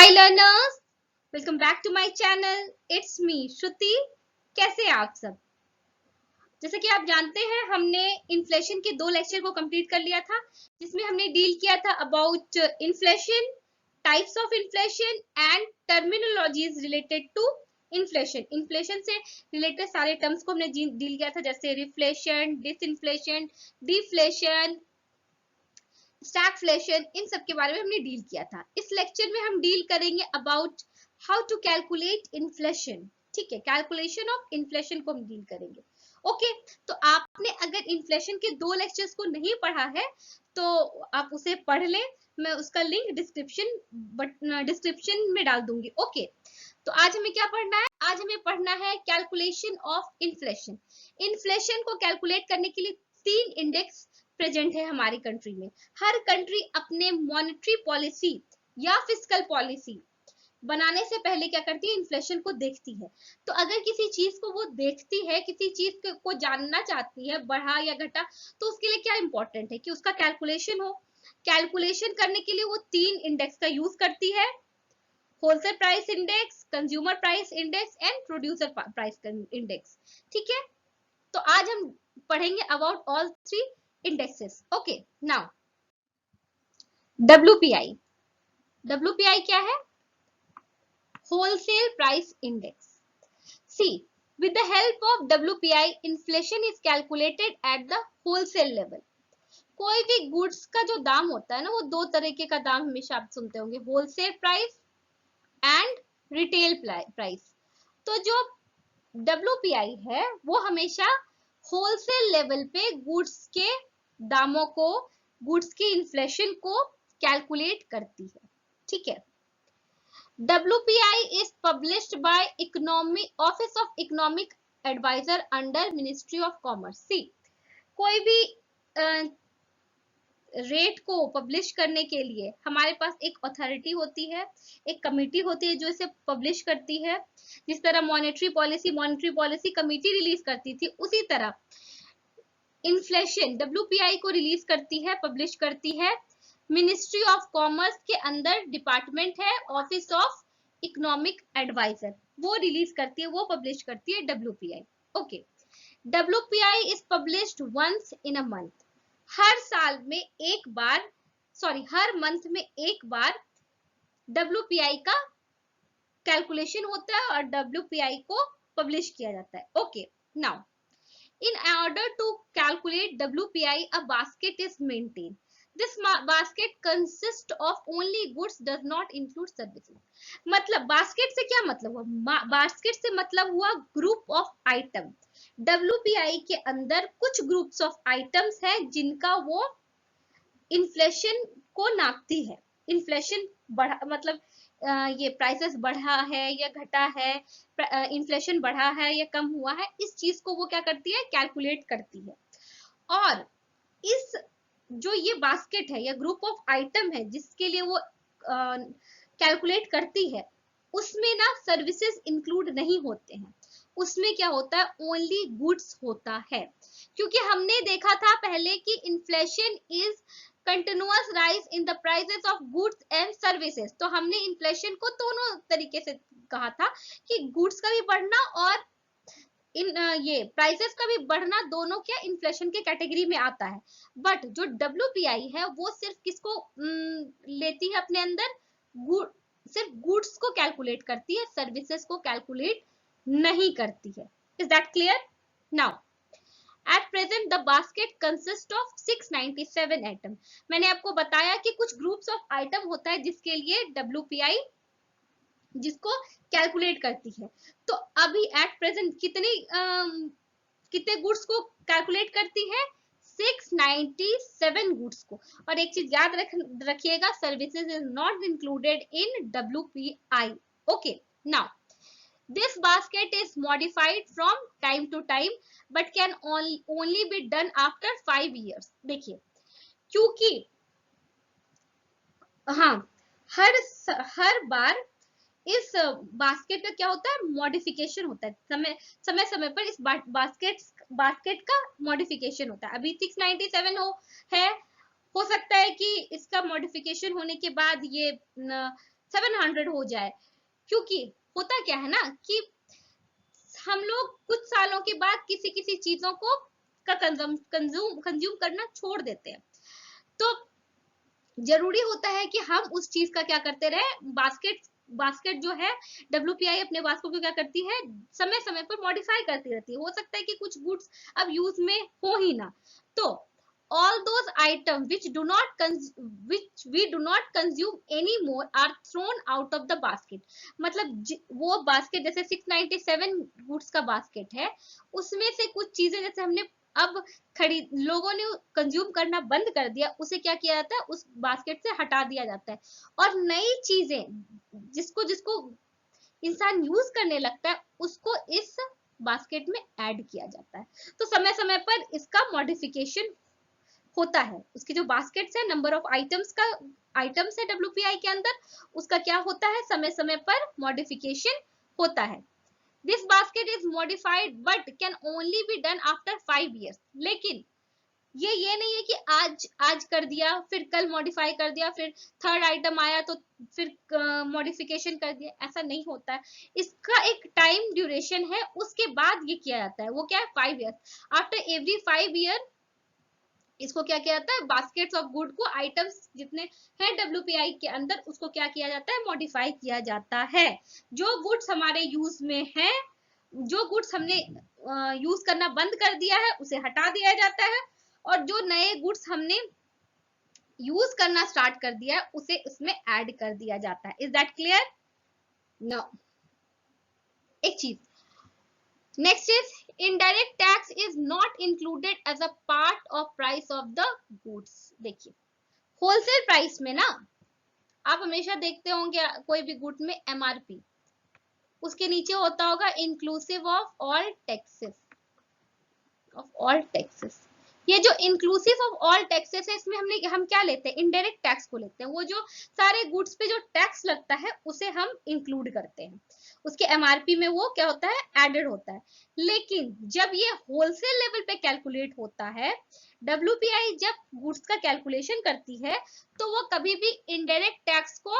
Hi learners, welcome back to my channel. It's me Shruti. कैसे हैं आप सब? जैसा कि आप जानते हैं, हमने इन्फ्लेशन के 2 लेक्चर को कंप्लीट कर लिया था, जिसमें हमने डील किया था about inflation, types of inflation and terminologies related to inflation. Inflation से रिलेटेड सारे टर्म्स को हमने डील किया था, जैसे रिफ्लेशन, डिसइन्फ्लेशन, डिफ्लेशन, स्टैगफ्लेशन, इन सब के बारे में हमने डील किया था। इस लेक्चर में हम डील करेंगे about how to calculate inflation. ठीक है, कैलकुलेशन ऑफ इन्फ्लेशन को हम डील करेंगे। ओके, तो आपने अगर इन्फ्लेशन के 2 लेक्चर्स को नहीं पढ़ा है तो आप उसे पढ़ लें। मैं उसका लिंक डिस्क्रिप्शन में डाल दूंगी। ओके, तो आज हमें क्या पढ़ना है? आज हमें पढ़ना है कैलकुलेशन ऑफ इन्फ्लेशन। इन्फ्लेशन को कैलकुलेट करने के लिए 3 इंडेक्स प्रेजेंट है हमारी कंट्री में। हर कंट्री अपने मॉनेटरी पॉलिसी या फिस्कल पॉलिसी बनाने से पहले क्या करती है? इन्फ्लेशन को देखती है। तो अगर किसी चीज को वो देखती है, किसी चीज को जानना चाहती है बढ़ा या घटा, तो उसके लिए क्या इंपॉर्टेंट है कि उसका कैलकुलेशन हो। कैलकुलेशन करने के लिए वो 3 इंडेक्स का यूज करती है: wholesale price index, consumer price index and producer price index. ठीक है, तो आज हम पढ़ेंगे about all 3 indexes. Okay, now WPI। WPI क्या है? Wholesale price index. See, with the help of WPI, inflation is calculated at the wholesale level. कोई भी गुड्स का जो दाम होता है ना, वो 2 तरीके का दाम हमेशा आप सुनते होंगे: wholesale price and retail price. तो जो WPI है वो हमेशा होलसेल लेवल पे गुड्स के दामों को, गुड्स की इन्फ्लेशन को कैलकुलेट करती है। ठीक है, WPI is published by Office of Economic Advisor under Ministry of Commerce. See, कोई भी रेट को पब्लिश करने के लिए हमारे पास एक अथॉरिटी होती है, एक कमिटी होती है जो इसे पब्लिश करती है। जिस तरह मॉनेटरी पॉलिसी कमिटी रिलीज करती थी, उसी तरह इन्फ्लेशन WPI को रिलीज करती है, पब्लिश करती है मिनिस्ट्री ऑफ कॉमर्स के अंदर डिपार्टमेंट है, ऑफिस ऑफ इकोनॉमिक एडवाइजर, वो रिलीज करती है, वो पब्लिश करती है WPI। Okay, WPI is published once in a month. हर साल में एक बार, हर मंथ में एक बार WPI का कैलकुलेशन होता है और WPI को पब्लिश किया जाता है। Okay, now in order to calculate WPI, a basket is maintained. This basket consists of only goods, does not include services. मतलब बास्केट से क्या मतलब हुआ? बास्केट से मतलब हुआ ग्रुप ऑफ आइटम। WPI के अंदर कुछ ग्रुप्स ऑफ आइटम्स है जिनका वो इन्फ्लेशन को नापती है। इन्फ्लेशन बढ़ा मतलब ये प्राइसेस बढ़ा है या घटा है, इन्फ्लेशन बढ़ा है या कम हुआ है, इस चीज को वो क्या करती है? कैलकुलेट करती है। और इस जो ये बास्केट है या ग्रुप ऑफ आइटम है जिसके लिए वो कैलकुलेट करती है, उसमें ना सर्विसेज इंक्लूड नहीं होते हैं। उसमें क्या होता है? ओनली गुड्स होता है। क्योंकि हमने देखा था पहले कि inflation is continuous rise in the prices of goods and services. तो हमने इन्फ्लेशन को दोनों तरीके से कहा था कि गुड्स का भी बढ़ना और ये प्राइसेस का भी बढ़ना, दोनों क्या इन्फ्लेशन के कैटेगरी में आता है। बट जो WPI है वो सिर्फ किसको लेती है अपने अंदर? सिर्फ गुड्स को कैलकुलेट करती है, सर्विसेज को कैलकुलेट नहीं करती है। Is that clear? Now At present, the basket consists of 697 item. मैंने आपको बताया कि कुछ ग्रुप्स ऑफ आइटम होता है जिसके लिए WPI जिसको कैलकुलेट करती है। तो अभी एट प्रेजेंट कितने गुड्स को कैलकुलेट करती है? 697 गुड्स को। और एक चीज याद रखिएगा, services is not included in WPI। Okay, now this basket is modified from time to time but can only be done after 5 years. देखिए, क्योंकि हाँ, हर बार इस बास्केट का क्या होता है? मॉडिफिकेशन होता है। समय समय पर इस बास्केट का मॉडिफिकेशन होता है। अभी 697 हो सकता है कि इसका मॉडिफिकेशन होने के बाद ये 700 हो जाए, क्योंकि होता क्या है ना कि हम लोग कुछ सालों के बाद किसी किसी चीजों को का कंज्यूम करना छोड़ देते हैं, तो जरूरी होता है कि हम उस चीज का क्या करते रहे, बास्केट जो है WPI अपने बास्केट को क्या करती है, समय समय पर मॉडिफाई करती रहती है। हो सकता है कि कुछ गुड्स अब यूज में हो ही ना, तो all those items which we do not consume anymore are thrown out of the basket। मतलब वो बास्केट जैसे 697 गुड्स का बास्केट है, उसमें से कुछ चीजें जैसे हमने अब खरीद लोगों ने कंज्यूम करना बंद कर दिया, उसे क्या किया जाता है, उस बास्केट से हटा दिया जाता है, और नई चीजें जिसको जिसको इंसान यूज करने लगता है उसको इस बास्केट में ऐड किया जाता है। तो समय समय पर इसका मॉडिफिकेशन होता है, उसकी जो बास्केट्स है, नंबर ऑफ आइटम्स है WPI के अंदर, उसका क्या होता है, समय समय पर मॉडिफिकेशन होता है। This basket is modified but can only be done after 5 years। लेकिन ये नहीं है कि आज कर दिया, फिर कल मॉडिफाई कर दिया, फिर थर्ड आइटम आया तो फिर मॉडिफिकेशन कर दिया, ऐसा नहीं होता है। इसका एक टाइम ड्यूरेशन है, उसके बाद ये किया जाता है, वो क्या है, 5 ईयर्स। आफ्टर एवरी 5 ईयर इसको क्या किया जाता है, बास्केट्स ऑफ गुड को, आइटम्स जितने हैं WPI के अंदर, उसको क्या किया जाता है, मॉडिफाई किया जाता है। जो गुड्स हमारे यूज में है, जो गुड्स हमने यूज करना बंद कर दिया है, उसे हटा दिया जाता है, और जो नए गुड्स हमने यूज करना स्टार्ट कर दिया है, उसे उसमें ऐड कर दिया जाता है। Is that clear? नो। एक चीज next is indirect tax is not included as a part of price of the goods. देखिए होलसेल प्राइस में ना आप हमेशा देखते होंगे कोई भी गुड में MRP, उसके नीचे होता होगा इंक्लूसिव ऑफ ऑल टैक्सेस, ये जो इंक्लूसिव ऑफ ऑल टैक्सेस है, इसमें हम क्या लेते हैं, इनडायरेक्ट टैक्स को लेते हैं। वो जो सारे गुड्स पे जो टैक्स लगता है उसे हम इंक्लूड करते हैं, उसके MRP में वो क्या होता है, एडेड होता है। लेकिन जब ये होलसेल लेवल पे कैलकुलेट होता है, WPI जब गुड्स का कैलकुलेशन करती है, तो वो कभी भी इनडायरेक्ट टैक्स को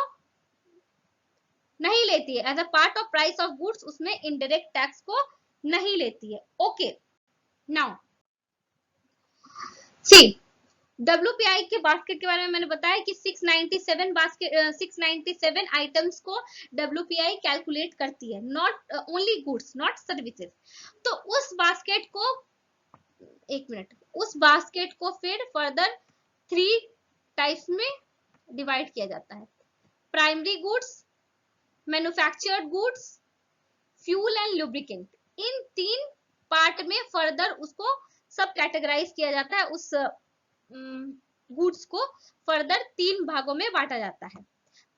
नहीं लेती है, as a part of price of goods उसमें इनडायरेक्ट टैक्स को नहीं लेती है। ओके, नाउ सी WPI के बास्केट के बारे में मैंने बताया कि 697 आइटम्स को WPI कैलकुलेट करती है, not only goods, not services. तो उस बास्केट को, एक मिनट, उस बास्केट को फिर फर्दर 3 टाइप्स में डिवाइड किया जाता है, primary goods, manufactured goods, fuel and lubricant. In 3 part में फर्दर उसको सब कैटेगराइज किया जाता है, उस गुड्स को फर्दर 3 भागों में बांटा जाता है।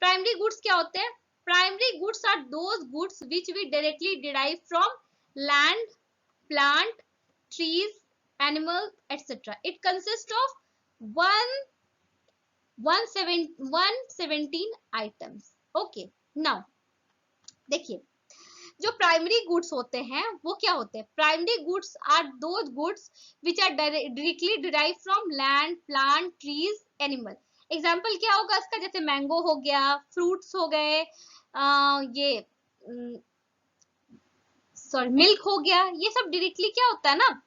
प्राइमरी गुड्स क्या होते हैं? Primary goods are those goods which we directly derive from land, plant, trees, animal etcetera. It consist of 117 items. Okay, now देखिए जो प्राइमरी गुड्स होते हैं वो क्या होते हैं, primary goods are those goods which are directly derive from land, plant, trees, animal. Example क्या होगा इसका, जैसे मैंगो हो गया, फ्रूट्स हो गए, ये सॉरी मिल्क हो गया, ये सब डायरेक्टली क्या होता है ना,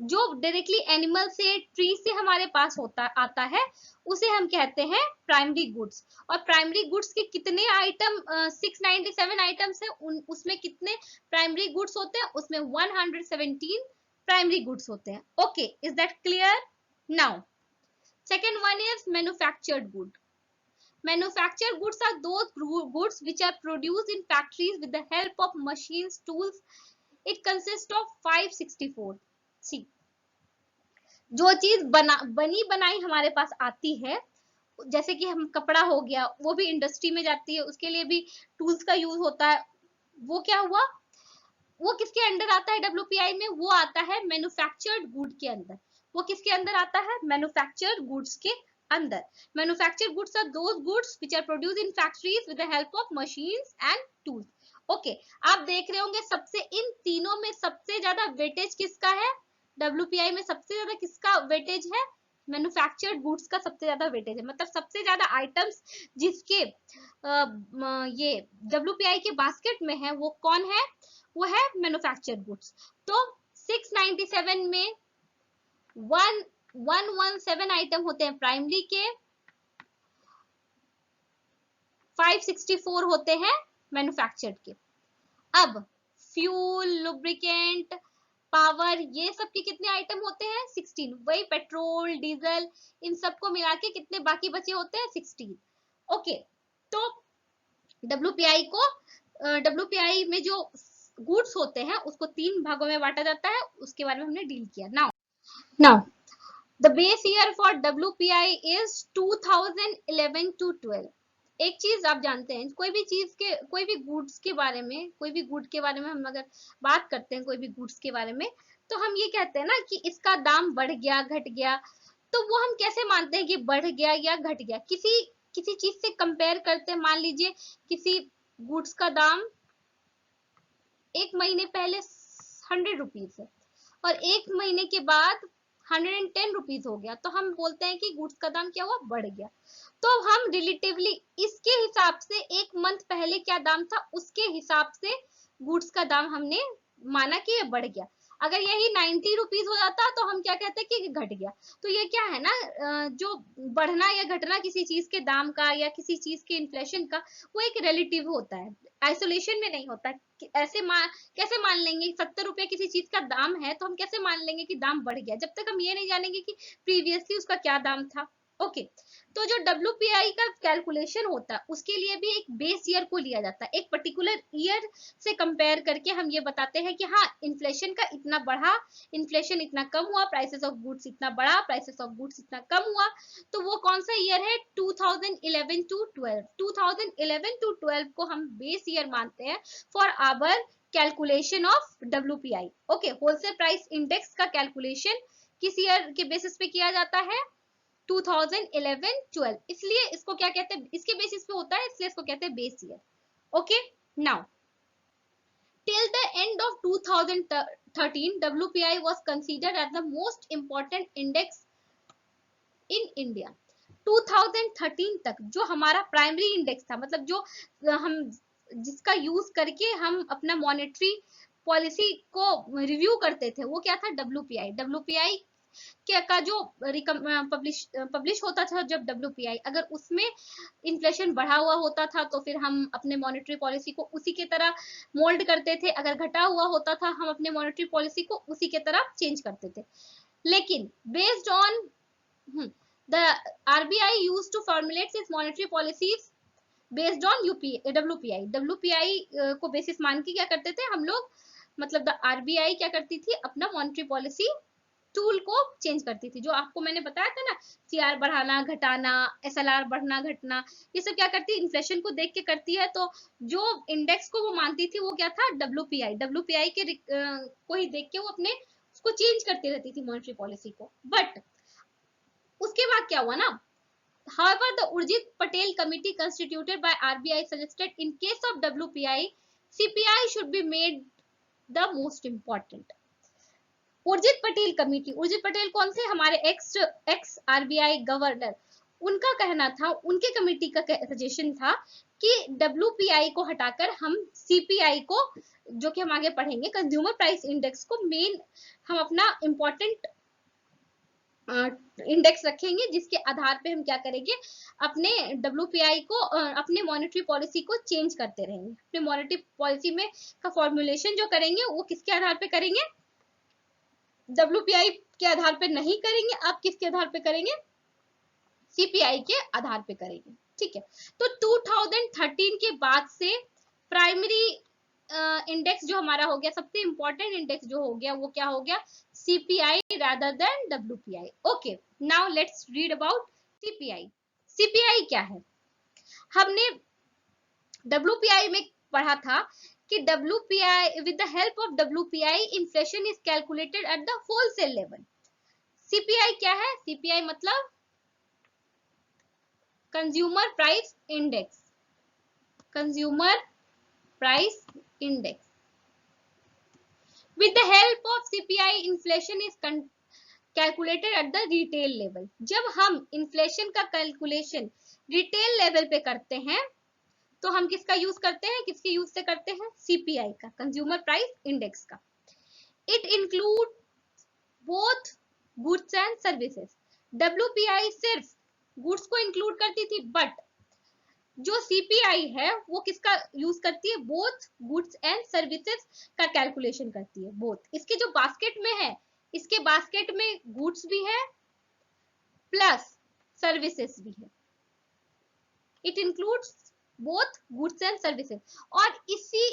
जो डायरेक्टली एनिमल से, ट्री से हमारे पास आता है, उसे हम कहते हैं प्राइमरी गुड्स। और प्राइमरी गुड्स के कितने आइटम, 697 आइटम्स है, उसमें कितने प्राइमरी गुड्स होते हैं, उसमें 117 प्राइमरी गुड्स होते हैं। Okay, is that clear? Now second one is manufactured good. Manufactured goods are those goods which are produced in factories with the help of machines, tools. It consists of 564। See, जो चीज बनी बनाई हमारे पास आती है, जैसे कि हम कपड़ा हो गया, वो भी इंडस्ट्री में जाती है, उसके लिए भी टूल्स का यूज होता है। वो क्या हुआ, वो किसके अंडर आता है WPI में, वो आता है मैन्युफैक्चर्ड गुड के अंदर। वो किसके अंदर आता है, मैन्युफैक्चर्ड गुड्स के अंदर। Manufactured goods are those goods which are produced in factories with the help of machines and tools. Okay, आप देख रहे होंगे सबसे, इन तीनों में सबसे ज्यादा वेटेज किसका है, WPI में सबसे ज्यादा किसका वेटेज है, मैन्युफैक्चर्ड गुड्स का सबसे ज्यादा वेटेज है, मतलब सबसे ज्यादा आइटम्स जिसके ये WPI के बास्केट में है वो कौन है, वो है मैन्युफैक्चर्ड गुड्स। तो 697 में 117 आइटम होते हैं प्राइमरी के, 564 होते हैं मैन्युफैक्चर्ड के। अब फ्यूल, लुब्रिकेंट, पावर, ये सब के कितने आइटम होते हैं, 16। वही पेट्रोल, डीजल, इन सबको मिला के कितने बाकी बचे होते हैं, 16। ओके, तो WPI में जो गुड्स होते हैं उसको 3 भागों में बांटा जाता है, उसके बारे में हमने डील किया। Now the base year for WPI is 2011 to 12। एक चीज आप जानते हैं, कोई भी गुड्स के बारे में, कोई भी गुड के बारे में हम अगर बात करते हैं, कोई भी गुड्स के बारे में, तो हम ये कहते हैं ना कि इसका दाम बढ़ गया, घट गया। तो वो हम कैसे मानते हैं कि बढ़ गया या घट गया, किसी चीज से कंपेयर करते हैं। मान लीजिए किसी गुड्स का दाम एक महीने पहले 100 रुपीज है और एक महीने के बाद 110 रुपीज हो गया, तो हम बोलते हैं कि गुड्स का दाम क्या हुआ, बढ़ गया। तो हम रिलेटिवली इसके हिसाब से एक मंथ पहले क्या दाम था उसके हिसाब से गुड्स का दाम हमने माना कि ये बढ़ गया। अगर यही 90 रुपीज हो जाता तो हम क्या कहते हैं कि घट गया। तो ये क्या है ना, जो बढ़ना या घटना किसी चीज के दाम का या किसी चीज के इन्फ्लेशन का, वो एक रिलेटिव होता है, आइसोलेशन में नहीं होता। कैसे मान लेंगे 70 रुपए किसी चीज का दाम है, तो हम कैसे मान लेंगे कि दाम बढ़ गया, जब तक हम ये नहीं जानेंगे कि प्रीवियसली उसका क्या दाम था। ओके, तो जो WPI का कैलकुलेशन होता है उसके लिए भी एक बेस ईयर को लिया जाता है, एक पर्टिकुलर ईयर से कंपेयर करके हम ये बताते हैं कि हाँ इन्फ्लेशन का इतना बढ़ा, इन्फ्लेशन इतना कम हुआ, प्राइसेस ऑफ गुड्स इतना बढ़ा, प्राइसेस ऑफ गुड्स इतना कम हुआ। तो वो कौन सा ईयर है, 2011 to 12। 2011 to 12 को हम बेस ईयर मानते हैं for our calculation of WPI। Okay, wholesale price index का कैलकुलेशन किस ईयर के बेसिस पे किया जाता है, 2011-12। इसलिए इसको क्या कहते हैं, इसके बेसिस पे होता है, इसलिए इसको कहते हैं base year. Okay, now till the end of 2013 WPI was considered as the most important index in India। 2013 तक जो हमारा प्राइमरी इंडेक्स था, मतलब जो हम जिसका यूज करके हम अपना मॉनेटरी पॉलिसी को रिव्यू करते थे, वो क्या था, WPI का जो पब्लिश होता था जब WPI, अगर उसमें इन्फ्लेशन बढ़ा हुआ होता था तो फिर हम अपने मॉनेटरी पॉलिसी को उसी के तरह मोल्ड करते थे, अगर घटा हुआ होता था हम अपने मॉनेटरी पॉलिसी को उसी के तरह चेंज करते थे। लेकिन based on the RBI used to formulate its monetary policies based on WPI को बेसिस मान के क्या करते थे हम लोग, मतलब द RBI क्या करती थी, अपना मॉनेटरी पॉलिसी टूल को चेंज करती थी। जो आपको मैंने बताया था ना, CR बढ़ाना घटाना, SLR बढ़ना घटना, ये सब क्या करती है, इन्फ्लेशन को देख के करती है। तो जो इंडेक्स को वो मानती थी वो क्या था, WPI के को ही देख के वो अपने उसको चेंज करती रहती थी मॉनेटरी पॉलिसी को। बट उसके बाद क्या हुआ ना, however the Urjit Patel committee constituted by RBI suggested in case of WPI CPI should be made the most important। Urjit Patel committee, Urjit Patel कौन से, हमारे एक्स RBI गवर्नर, उनका कहना था, उनके कमेटी का सजेशन था कि WPI को हटाकर हम CPI को, जो कि हम आगे पढ़ेंगे, कंज्यूमर प्राइस इंडेक्स को मेन हम अपना इंपॉर्टेंट इंडेक्स रखेंगे, जिसके आधार पे हम क्या करेंगे, अपने WPI को अपने मॉनेटरी पॉलिसी को चेंज करते रहेंगे। अपने मॉनेटरी पॉलिसी में का फॉर्मुलेशन जो करेंगे वो किसके आधार पे करेंगे, WPI के आधार पे नहीं करेंगे, आप किसके आधार पे करेंगे, CPI के आधार पे करेंगे। ठीक है, तो 2013 के बाद से प्राइमरी इंडेक्स जो हमारा हो गया, सबसे इंपॉर्टेंट इंडेक्स जो हो गया वो क्या हो गया, CPI rather than WPI। Okay, now let's read about CPI। CPI क्या है, हमने WPI में पढ़ा था कि WPI with the help of WPI inflation is calculated at the wholesale level। CPI क्या है, CPI मतलब consumer price index, consumer price index. with the help of CPI inflation is calculated at the retail level. जब हम inflation का calculation retail level पे करते हैं तो हम किसका यूज करते हैं, किसके यूज से करते हैं, सीपीआई का, कंज्यूमर प्राइस इंडेक्स का। It include both goods and services. WPI सिर्फ गुड्स को इंक्लूड करती थी, बट जो सीपीआई है वो किसका यूज करती है, बोथ गुड्स एंड सर्विसेज का कैलकुलेशन करती है। बोथ, इसके जो बास्केट में है, इसके बास्केट में गुड्स भी है प्लस सर्विसेज भी है। It includes both goods and services. और इसी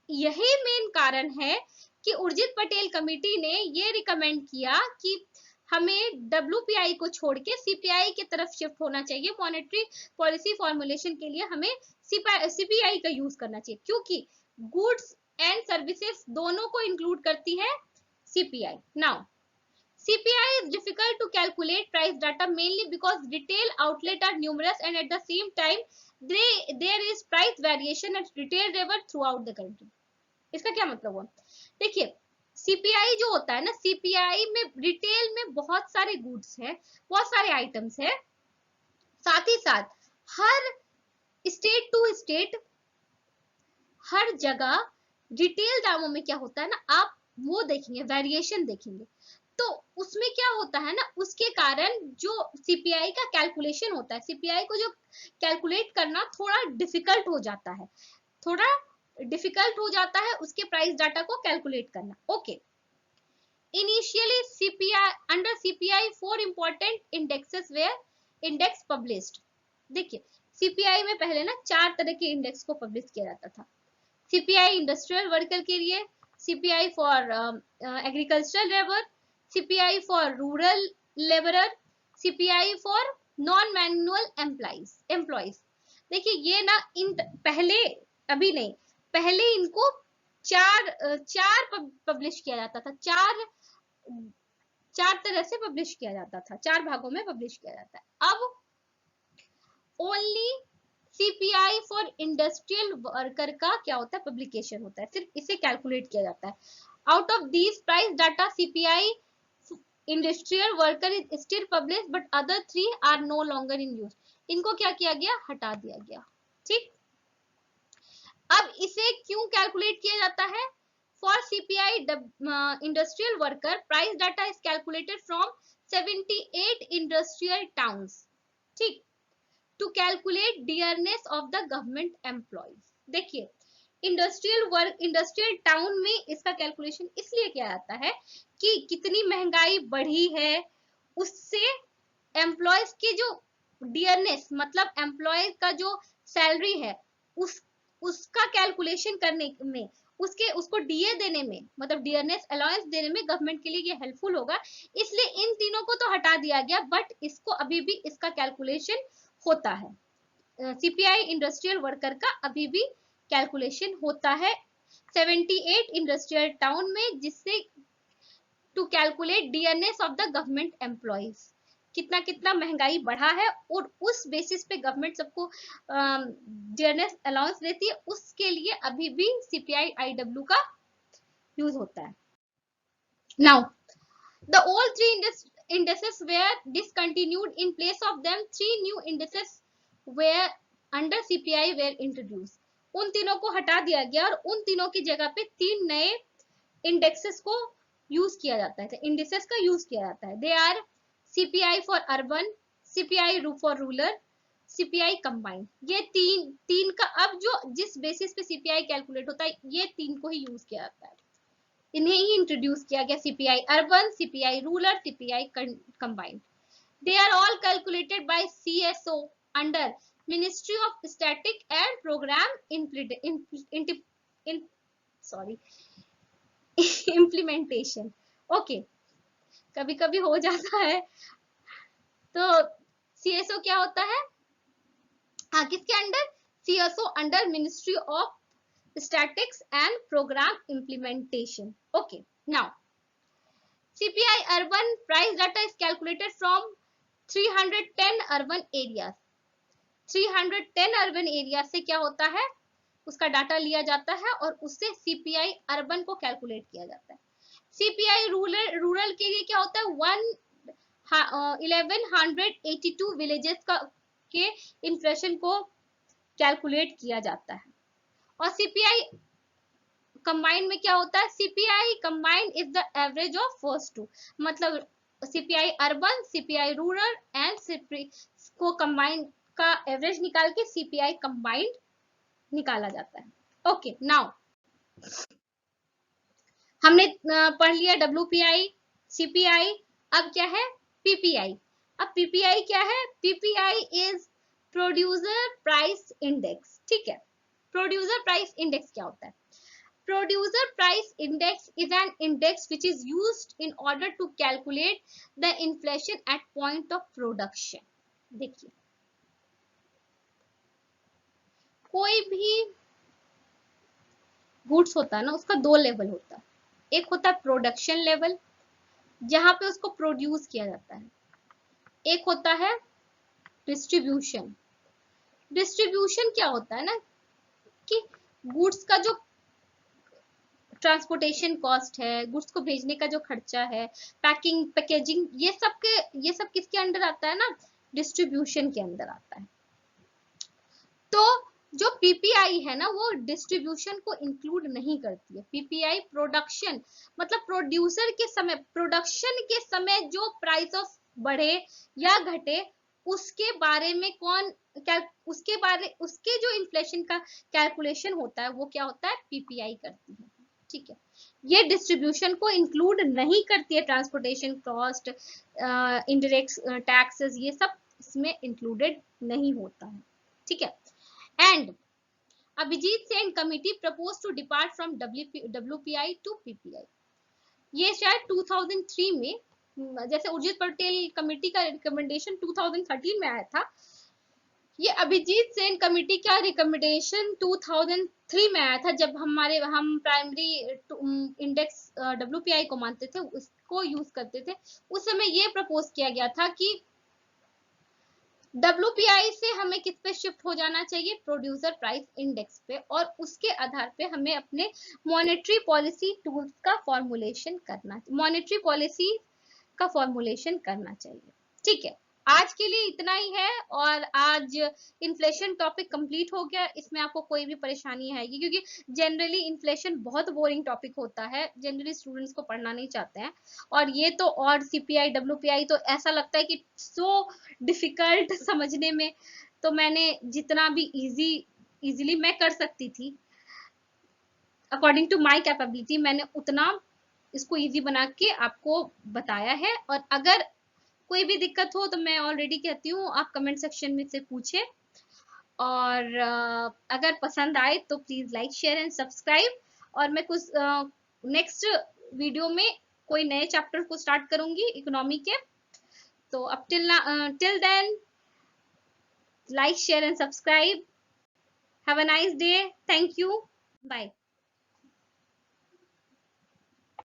यही मेन कारण है कि उर्जित पटेल कमेटी ने ये रिकमेंड किया कि हमें डब्ल्यूपीआई को छोड़ के सीपीआई की तरफ शिफ्ट होना चाहिए। मॉनेटरी पॉलिसी फॉर्मुलेशन के लिए हमें सीपीआई का यूज करना चाहिए, क्योंकि गुड्स एंड सर्विसेज दोनों को इंक्लूड करती है CPI. Now CPI is difficult to calculate price data mainly because retail outlets are numerous and at the same time there is price variation at retail level throughout the country. इसका क्या मतलब हुआ, देखिए CPI जो होता है ना, CPI में रिटेल में बहुत सारे गुड्स है, बहुत सारे आइटम्स है, साथ ही साथ हर स्टेट टू स्टेट, हर जगह रिटेल दामों में क्या होता है ना, आप वो देखेंगे, वेरिएशन देखेंगे, तो उसमें क्या होता है ना, उसके कारण जो सीपीआई का कैलकुलेशन होता है, सीपीआई को जो कैलकुलेट करना थोड़ा डिफिकल्ट हो जाता है, थोड़ा डिफिकल्ट हो जाता है उसके प्राइस डाटा को कैलकुलेट करना। Okay, initially CPI under CPI 4 important indexes where index published. देखिए सीपीआई में पहले ना 4 तरह के इंडेक्स को पब्लिश किया जाता था। सीपीआई इंडस्ट्रियल वर्कर के लिए, CPI for agricultural labour, CPI for rural laborer, CPI for non-manual employees। देखिए ये ना इन पहले, अभी नहीं, पहले इनको चार पब्लिश किया जाता था, चार तरह से पब्लिश किया जाता था, 4 भागों में पब्लिश किया जाता है। अब only CPI for industrial worker का क्या होता है, पब्लिकेशन होता है, सिर्फ इसे कैलकुलेट किया जाता है। Out of these price data CPI industrial worker is still publish but other 3 are no longer in use. इनको क्या किया गया, हटा दिया गया। ठीक, अब इसे क्यों कैलकुलेट किया जाता है, for CPI industrial worker price data is calculated from 78 industrial towns, ठीक, to calculate dearness of the government employees. देखिए इंडस्ट्रियल टाउन में इसका कैलकुलेशन इसलिए किया जाता है कि कितनी महंगाई बढ़ी है, उससे एम्प्लॉयज के जो डियरनेस, मतलब एम्प्लॉय का जो सैलरी है उसका कैलकुलेशन करने में, उसको डीए देने में, मतलब डियरनेस अलाउंस देने में गवर्नमेंट के लिए ये हेल्पफुल होगा, इसलिए इन तीनों को तो हटा दिया गया, बट इसको अभी भी इसका कैलकुलेशन होता है। सीपीआई इंडस्ट्रियल वर्कर का अभी भी कैलकुलेशन होता है 78 इंडस्ट्रियल टाउन में, जिससे to calculate dearness of the government employees, कितना कितना महंगाई बढ़ा है और उस बेसिस पे गवर्नमेंट सबको डियरनेस अलाउंस देती है, उसके लिए अभी भी सीपीआई आईडब्ल्यू का यूज होता है। Now the all 3 indices were discontinued, in place of them 3 new indices were under CPI were introduced। उन तीनों को हटा दिया गया और उन तीनों की जगह पे 3 नए इंडेक्सेस को यूज किया जाता है, इंडिसेस का यूज किया जाता है। They are CPI for urban, CPI for rural, CPI combined. ये तीन का अब जो जिस बेसिस पे CPI कैलकुलेट होता है, ये 3 को ही यूज किया जाता है, इन्हें ही इंट्रोड्यूस किया गया, CPI urban, CPI rural, CPI combined. They are all calculated by CSO under ministry of static and programme implementation. Okay, कभी कभी हो जाता है। तो CSO क्या होता है, हाँ किसके under, CSO under ministry of statics and program implementation। Okay, now CPI urban price data is calculated from 310 urban areas। 310 urban areas से क्या होता है, उसका डाटा लिया जाता है और उससे CPI urban को कैलकुलेट किया जाता है। सीपीआई रूरल के लिए क्या होता है, 1182 विलेजेस का के इन्फ्लेशन को कैलकुलेट किया जाता है। और सीपीआई कंबाइंड में क्या होता है, CPI combined is the average of first two, मतलब CPI urban, CPI rural and CP को कंबाइंड का एवरेज निकाल के सीपीआई कंबाइंड निकाला जाता है। ओके, नाउ हमने पढ़ लिया डब्ल्यूपीआई, सीपीआई, अब क्या है पीपीआई। अब पीपीआई क्या है, PPI is producer price index. ठीक है, प्रोड्यूसर प्राइस इंडेक्स क्या होता है, producer price index is an index which is used in order to calculate the inflation at point of production। देखिए, कोई भी गुड्स होता है ना, उसका दो लेवल होता है। एक होता है प्रोडक्शन लेवल, जहां पे उसको प्रोड्यूस किया जाता है। एक होता है डिस्ट्रीब्यूशन। डिस्ट्रीब्यूशन क्या होता है ना, कि गुड्स का जो ट्रांसपोर्टेशन कॉस्ट है, गुड्स को भेजने का जो खर्चा है, पैकिंग पैकेजिंग, ये सब किसके अंडर आता है ना, डिस्ट्रीब्यूशन के अंदर आता है। तो जो पीपीआई है ना, वो डिस्ट्रीब्यूशन को इंक्लूड नहीं करती है। पीपीआई प्रोडक्शन, मतलब प्रोड्यूसर के समय, प्रोडक्शन के समय जो प्राइस ऑफ बढ़े या घटे, उसके बारे में उसके जो इन्फ्लेशन का कैलकुलेशन होता है, वो क्या होता है, पीपीआई करती है। ठीक है, ये डिस्ट्रीब्यूशन को इंक्लूड नहीं करती है। ट्रांसपोर्टेशन कॉस्ट, इनडायरेक्ट टैक्सेस, ये सब इसमें इंक्लूडेड नहीं होता है। ठीक है, and Abhijit Sen committee propose to depart from WPI to PPI. ये शायद 2003 में, जैसे उर्जित पटेल कमेटी का रिकमेंडेशन 2013 में आया था, ये अभिजीत सेन कमेटी का रिकमेंडेशन 2003 में आया था, जब हम प्राइमरी इंडेक्स डब्ल्यूपीआई को मानते थे, उसको यूज करते थे। उस समय ये प्रपोज किया गया था कि डब्ल्यूपीआई से हमें किस पे शिफ्ट हो जाना चाहिए, प्रोड्यूसर प्राइस इंडेक्स पे, और उसके आधार पे हमें अपने मॉनेटरी पॉलिसी टूल्स का फॉर्मुलेशन करना चाहिए। ठीक है, आज के लिए इतना ही है, और आज इन्फ्लेशन टॉपिक कंप्लीट हो गया। इसमें आपको कोई भी परेशानी आएगी, क्योंकि जनरली इन्फ्लेशन बहुत बोरिंग टॉपिक होता है, जनरली स्टूडेंट्स को पढ़ना नहीं चाहते हैं। और ये तो, और सीपीआई डब्ल्यूपीआई तो ऐसा लगता है कि सो डिफिकल्ट समझने में, तो मैंने जितना भी इजीली मैं कर सकती थी, अकॉर्डिंग टू माई कैपेबिलिटी, मैंने उतना इसको इजी बना के आपको बताया है। और अगर कोई भी दिक्कत हो तो मैं ऑलरेडी कहती हूँ, आप कमेंट सेक्शन में से पूछे। और अगर पसंद आए तो please like share and subscribe. और मैं कुछ नेक्स्ट वीडियो में कोई नए चैप्टर को स्टार्ट करूंगी इकोनॉमी के। तो अब till then, like share and subscribe. Have a nice day, thank you, bye.